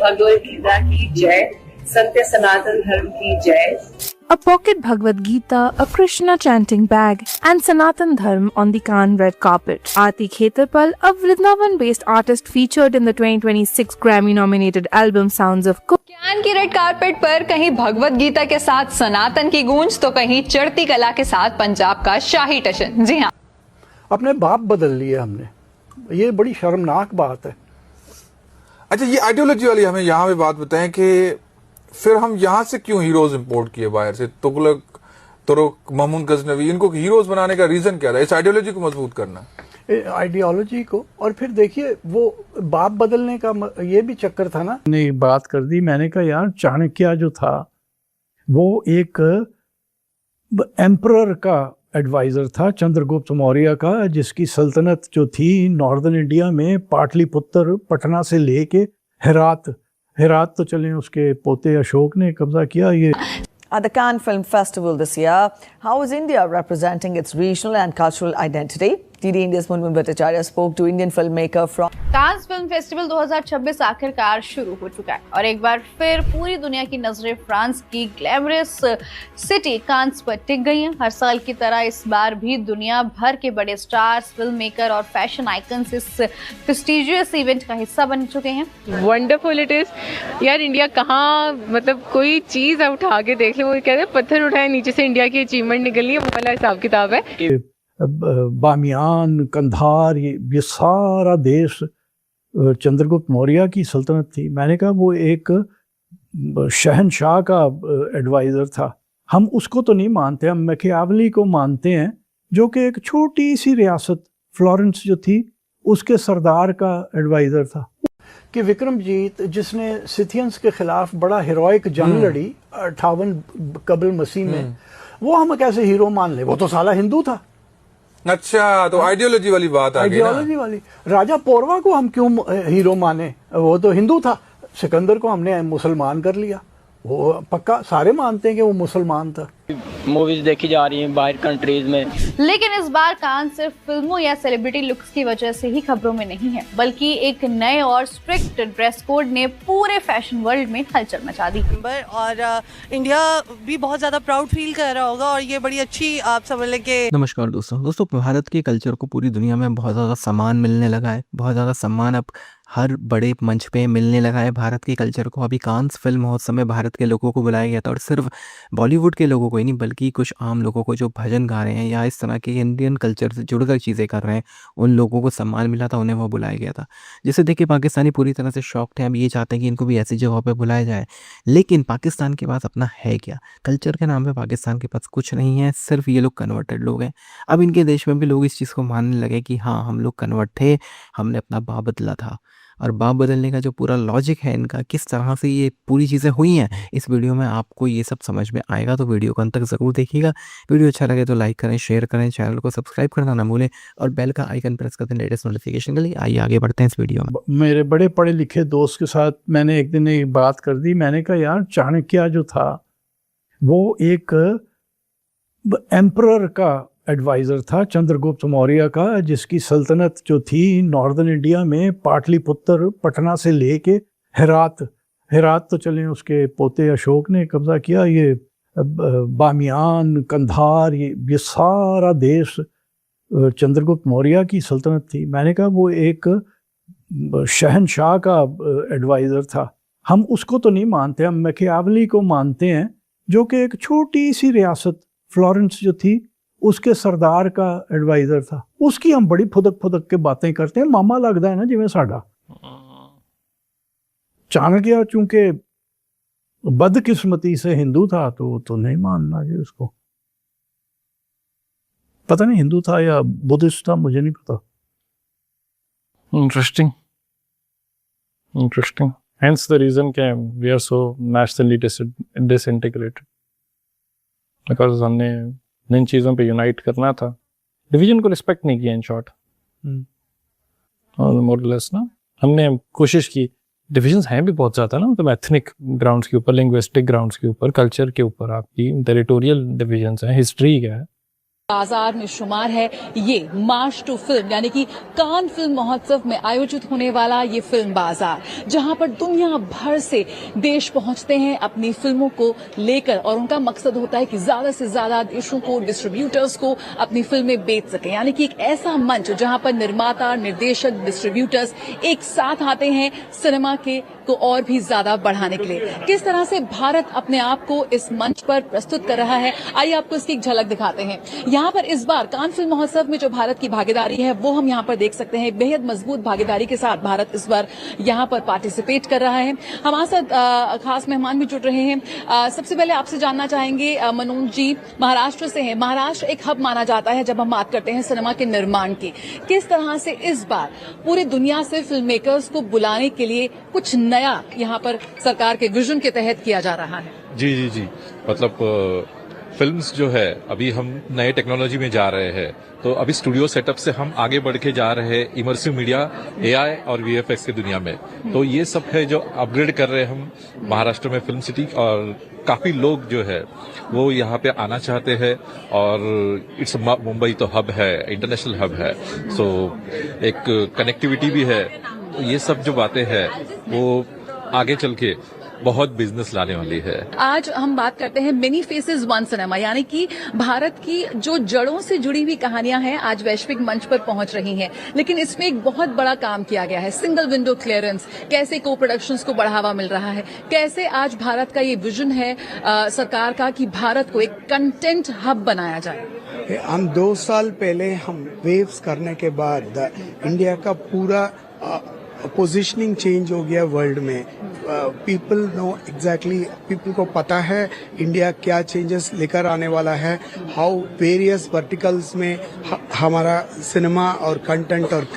भगवद गीता की जय, सत्य सनातन धर्म की जय। A pocket Bhagavad Gita, a Krishna chanting bag, and Sanatan Dharm on the Cannes red carpet. Aarti Khetarpal, a Vrindavan-based artist featured in the 2026 Grammy-nominated album Sounds of Kush. Can की red carpet पर कहीं भगवत गीता के साथ सनातन की गूंज तो कहीं चढ़ती कला के साथ पंजाब का शाही टशन। जी हाँ, अपने बाप बदल लिए हमने, ये बड़ी शर्मनाक बात है। अच्छा, ये आइडियोलॉजी वाली हमें यहाँ पे बात बताएं कि फिर हम यहाँ से क्यों हीरोज इंपोर्ट किए बाहर से? तुगलक, महमूद गजनवी, इनको हीरोज बनाने का रीजन क्या था? इस आइडियोलॉजी को मजबूत करना, आइडियोलॉजी को। और फिर देखिए वो बाप बदलने का ये भी चक्कर था ना। ने बात कर दी, मैंने कहा यार चाणक्य जो था वो एक एम्परर का एडवाइजर था, चंद्रगुप्त मौर्य का, जिसकी सल्तनत जो थी नॉर्दर्न इंडिया में पाटलिपुत्र, पटना से लेके हेरात तो चले उसके पोते अशोक ने कब्जा किया। ये At the Cannes Film Festival this year, how is India representing its regional and cultural identity? DD India's Munmun Bhattacharya spoke to Indian filmmaker from Cannes film festival 2026 आखिरकार शुरू हो चुका है और एक बार फिर पूरी दुनिया की नजरें फ्रांस की ग्लैमरस सिटी कांस पर टिक गई हैं। हर साल की तरह इस बार भी दुनिया भर के बड़े स्टार्स, फिल्म मेकर और फैशन आइकन्स इस प्रेस्टिजियस इवेंट का हिस्सा बन चुके हैं। वंडरफुल इट इज यार। इंडिया कहाँ, मतलब कोई चीज आप उठा के देख ले, वो कहते हैं पत्थर उठाए नीचे से इंडिया की अचीवमेंट निकलनी है, वो वाला हिसाब किताब है। बामियान, कंधार, ये सारा देश चंद्रगुप्त मौर्य की सल्तनत थी। मैंने कहा वो एक शहनशाह का एडवाइज़र था। हम उसको तो नहीं मानते, हम मैकियावेली को मानते हैं, जो कि एक छोटी सी रियासत फ्लोरेंस जो थी उसके सरदार का एडवाइज़र था। कि विक्रमजीत जिसने सिथियंस के खिलाफ बड़ा हीरोइक जंग लड़ी 58 कबल मसीह में, वो हम कैसे हीरो मान ले? वो तो साला हिंदू था। अच्छा, तो आइडियोलॉजी वाली बात आ गई ना। आइडियोलॉजी वाली। राजा पोरवा को हम क्यों हीरो माने? वो तो हिंदू था। सिकंदर को हमने मुसलमान कर लिया, वो पक्का सारे मानते हैं कि वो मुसलमान था। मूवीज देखी जा रही हैं बाहर कंट्रीज में, लेकिन इस बार कान सिर्फ फिल्मों या सेलिब्रिटी लुक्स की वजह से ही खबरों में नहीं है, बल्कि एक नए और स्ट्रिक्ट ड्रेस कोड ने पूरे फैशन वर्ल्ड में हलचल मचा दी। और इंडिया भी बहुत ज्यादा प्राउड फील कर रहा होगा और ये बड़ी अच्छी आप समझ लें कि। नमस्कार दोस्तों, भारत के कल्चर को पूरी दुनिया में बहुत ज़्यादा सम्मान मिलने लगा है, बहुत ज़्यादा सम्मान अब हर बड़े मंच पे मिलने लगा है भारत के कल्चर को। अभी कांस फिल्म महोत्सव में भारत के लोगों को बुलाया गया था, और सिर्फ बॉलीवुड के लोगों को ही नहीं, बल्कि कुछ आम लोगों को जो भजन गा रहे हैं या इस तरह के इंडियन कल्चर से जुड़कर चीज़ें कर रहे हैं, उन लोगों को सम्मान मिला था, उन्हें वो बुलाया गया था। जिसे देख के पाकिस्तानी पूरी तरह से शॉक्ड हैं। अब ये चाहते हैं कि इनको भी ऐसी जगह पर बुलाया जाए, लेकिन पाकिस्तान के पास अपना है क्या? कल्चर के नाम पर पाकिस्तान के पास कुछ नहीं है, सिर्फ ये लोग कन्वर्टेड लोग हैं। अब इनके देश में भी लोग इस चीज़ को मानने लगे कि हाँ, हम लोग कन्वर्ट थे, हमने अपना बाप बदला था। और बाप बदलने का जो पूरा लॉजिक है इनका, किस तरह से ये पूरी चीज़ें हुई हैं, इस वीडियो में आपको ये सब समझ में आएगा। तो वीडियो को अंत तक ज़रूर देखिएगा। वीडियो अच्छा लगे तो लाइक करें, शेयर करें, चैनल को सब्सक्राइब करना ना भूलें और बेल का आइकन प्रेस कर दें लेटेस्ट नोटिफिकेशन के लिए। आइए आगे बढ़ते हैं इस वीडियो में। मेरे बड़े पढ़े लिखे दोस्त के साथ मैंने एक दिन एक बात कर दी। मैंने कहा यार चाणक्य जो था वो एक एम्परर का एडवाइज़र था, चंद्रगुप्त मौर्य का, जिसकी सल्तनत जो थी नॉर्दर्न इंडिया में पाटलिपुत्र, पटना से लेके हेरात तो चले उसके पोते अशोक ने कब्जा किया। ये बामियान, कंधार, ये सारा देश चंद्रगुप्त मौर्य की सल्तनत थी। मैंने कहा वो एक शहनशाह का एडवाइज़र था। हम उसको तो नहीं मानते, हम मैकियावेली को मानते हैं, जो कि एक छोटी सी रियासत फ्लोरेंस जो थी उसके सरदार का एडवाइज़र था। उसकी हम बड़ी फुदक के बातें करते हैं, मामा लगता है ना जिवें साडा। चाणक्य चूंकि बदकिस्मती से हिंदू था तो नहीं मानना जी उसको। पता नहीं हिंदू था या बुद्धिस्ट था, मुझे नहीं पता। इंटरेस्टिंग। Hence the reason कि we are so nationally disintegrated, because हमने इन चीज़ों पे यूनाइट करना था, डिवीजन को रिस्पेक्ट नहीं किया इन शॉर्ट। और मोरलेस ना हमने कोशिश की। डिविजन्स हैं भी बहुत ज़्यादा ना, मतलब एथनिक ग्राउंड्स के ऊपर, लिंग्विस्टिक ग्राउंड्स के ऊपर, कल्चर के ऊपर, आपकी टेरिटोरियल डिविजन्स हैं, हिस्ट्री क्या है, बाजार में शुमार है ये मार्च टू फिल्म यानी कि कान फिल्म महोत्सव में आयोजित होने वाला ये फिल्म बाजार, जहां पर दुनिया भर से देश पहुंचते हैं अपनी फिल्मों को लेकर और उनका मकसद होता है कि ज्यादा से ज्यादा देशों को, डिस्ट्रीब्यूटर्स को अपनी फिल्में बेच सकें। यानी कि एक ऐसा मंच जहां पर निर्माता, निर्देशक, डिस्ट्रीब्यूटर्स एक साथ आते हैं सिनेमा को और भी ज्यादा बढ़ाने के लिए। किस तरह से भारत अपने आप को इस मंच पर प्रस्तुत कर रहा है, आइए आपको इसकी एक झलक दिखाते हैं। यहाँ पर इस बार कान फिल्म महोत्सव में जो भारत की भागीदारी है वो हम यहाँ पर देख सकते हैं। बेहद मजबूत भागीदारी के साथ भारत इस बार यहाँ पर पार्टिसिपेट कर रहा है। हमारे साथ खास मेहमान भी जुड़ रहे हैं। सबसे पहले आपसे जानना चाहेंगे, मनोज जी महाराष्ट्र से हैं। महाराष्ट्र एक हब माना जाता है जब हम बात करते हैं सिनेमा के निर्माण की। किस तरह से इस बार पूरी दुनिया से फिल्म मेकर्स को बुलाने के लिए कुछ नया यहाँ पर सरकार के विजन के तहत किया जा रहा है? जी मतलब फिल्म्स जो है अभी हम नए टेक्नोलॉजी में जा रहे हैं, तो अभी स्टूडियो सेटअप से हम आगे बढ़ के जा रहे हैं इमर्सिव मीडिया, एआई और वीएफएक्स की दुनिया में। तो ये सब है जो अपग्रेड कर रहे हैं हम महाराष्ट्र में फिल्म सिटी, और काफी लोग जो है वो यहाँ पे आना चाहते हैं। और इट्स मुंबई तो हब है, इंटरनेशनल हब है, सो एक कनेक्टिविटी भी है। तो ये सब जो बातें हैं वो आगे चल के बहुत बिजनेस लाने वाली है। आज हम बात करते हैं मेनी फेसेस वन सिनेमा, यानी कि भारत की जो जड़ों से जुड़ी हुई कहानियां हैं आज वैश्विक मंच पर पहुंच रही हैं। लेकिन इसमें एक बहुत बड़ा काम किया गया है, सिंगल विंडो क्लियरेंस, कैसे को प्रोडक्शंस को बढ़ावा मिल रहा है, कैसे आज भारत का ये विजन है सरकार का कि भारत को एक कंटेंट हब बनाया जाए। हम 2 साल पहले हम वेव्स करने के बाद इंडिया का पूरा पोजीशनिंग चेंज हो गया वर्ल्ड में। पीपल नो एग्जैक्टली, पीपल को पता है इंडिया क्या चेंजेस लेकर आने वाला है, हाउ वेरियस वर्टिकल्स में हमारा सिनेमा और कंटेंट और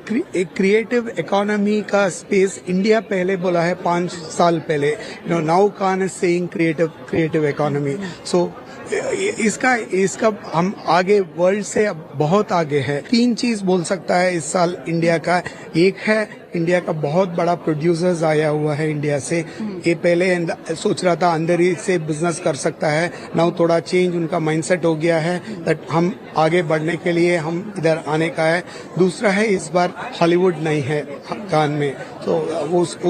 क्रिएटिव इकोनॉमी का स्पेस इंडिया पहले बोला है 5 साल पहले। Now Cannes is saying creative economy. So इसका हम आगे वर्ल्ड से बहुत आगे है। 3 चीज बोल सकता है इस साल इंडिया का। एक है इंडिया का बहुत बड़ा प्रोड्यूसर्स आया हुआ है इंडिया से। ये पहले सोच रहा था अंदर ही से बिजनेस कर सकता है, नाउ थोड़ा चेंज उनका माइंडसेट हो गया है दैट हम आगे बढ़ने के लिए हम इधर आने का है। दूसरा है इस बार हॉलीवुड नहीं है कान में, तो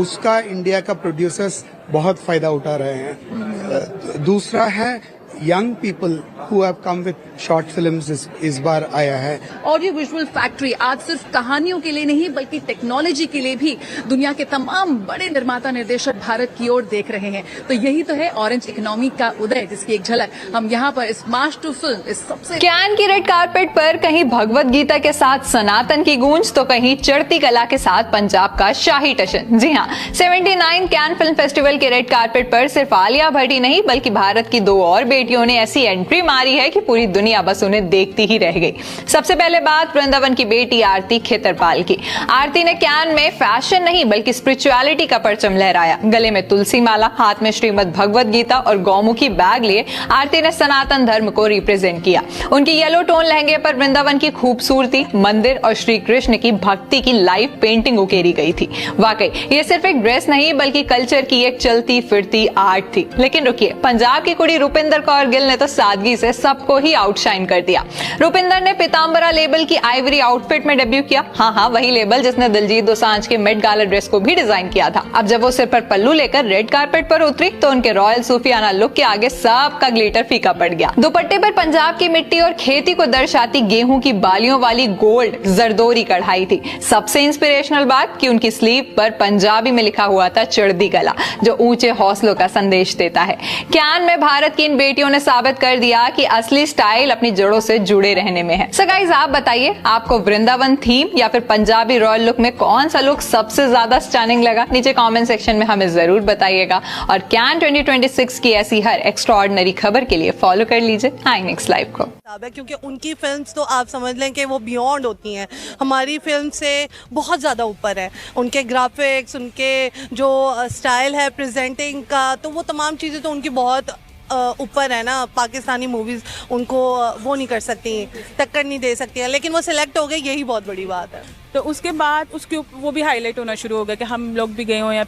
उसका इंडिया का प्रोड्यूसर्स बहुत फायदा उठा रहे हैं। दूसरा है young people who have come with short films इस बार आया है। ऑडियो विजुअल फैक्ट्री आज सिर्फ कहानियों के लिए नहीं बल्कि टेक्नोलॉजी के लिए भी दुनिया के तमाम बड़े निर्माता निर्देशक भारत की ओर देख रहे हैं। तो यही तो है ऑरेंज इकोनॉमी का उदय, जिसकी एक झलक हम यहाँ पर इस मार्च टू फिल्म इस सबसे कैन की रेड कारपेट पर कहीं भगवत गीता के साथ सनातन की गूंज तो कहीं चढ़ती कला के साथ पंजाब का शाही टशन। जी हाँ, 79 कैन फिल्म फेस्टिवल के रेड कारपेट पर सिर्फ आलिया भट्ट ही नहीं बल्कि भारत की 2 और बेटियों ने ऐसी एंट्री मारी है कि पूरी दुनिया बस उन्हें देखती ही रह गई। सबसे पहले बात वृंदावन की बेटी आरती खेतरपाल की। आरती ने कैन में फैशन नहीं बल्कि स्पिरिचुअलिटी का परचम लहराया। गले में तुलसी माला, हाथ में श्रीमद् भगवत गीता और गौमुखी बैग लिए आरती ने सनातन धर्म को रिप्रेजेंट किया। उनकी येलो टोन लहंगे पर वृंदावन की खूबसूरती, मंदिर और श्री कृष्ण की भक्ति की लाइव पेंटिंग उकेरी गई थी। वाकई ये सिर्फ एक ड्रेस नहीं बल्कि कल्चर की एक चलती फिरती आर्ट थी। लेकिन रुकिए, पंजाब की कुड़ी रुपिंदर कौर गिल ने तो सादगी से सबको ही आउटशाइन कर दिया। रुपिंदर ने पीतांबरा लेबल की आइवरी आउटफिट में डेब्यू किया। हाँ, वही लेबल जिसने दिलजीत दोसांझ के मेट गाला ड्रेस को भी डिजाइन किया था। अब जब वो सिर पर पल्लू लेकर रेड कारपेट पर उतरी तो उनके रॉयल सूफियाना लुक के आगे सबका ग्लिटर फीका पड़ गया। दुपट्टे पर पंजाब की मिट्टी और खेती को दर्शाती गेहूं की बालियों वाली गोल्ड जरदोरी कढ़ाई थी। सबसे इंस्पिरेशनल बात कि उनकी स्लीव पर पंजाबी में लिखा हुआ था चढ़ती कला, जो ऊंचे हौसलों का संदेश देता है। कैन में भारत की इन बेटियों ने साबित कर दिया कि असली स्टाइल अपनी जड़ों से जुड़े रहने में है। सो गाइस, आप बताइए आपको वृंदावन थीम या फिर पंजाबी रॉयल लुक में कौन सा लुक सबसे ज्यादा स्टनिंग लगा? नीचे कमेंट सेक्शन में हमें जरूर बताइएगा। और कैन 2026 की ऐसी हर एक्स्ट्राऑर्डिनरी खबर के लिए फॉलो कर लीजिए आई नेक्स्ट लाइव को। क्योंकि उनकी फिल्म्स तो आप समझ लें कि वो बियॉन्ड होती हैं, हमारी फिल्म से बहुत ज़्यादा ऊपर है। उनके ग्राफिक्स, उनके जो स्टाइल है प्रेजेंटिंग का, तो वो तमाम चीज़ें तो उनकी बहुत ऊपर है ना। पाकिस्तानी मूवीज़ उनको वो नहीं कर सकती, टक्कर नहीं दे सकती हैं, लेकिन वो सिलेक्ट हो गए, यही बहुत बड़ी बात है। तो उसके बाद वो भी हाईलाइट होना शुरू हो गया कि हम लोग भी गए हों या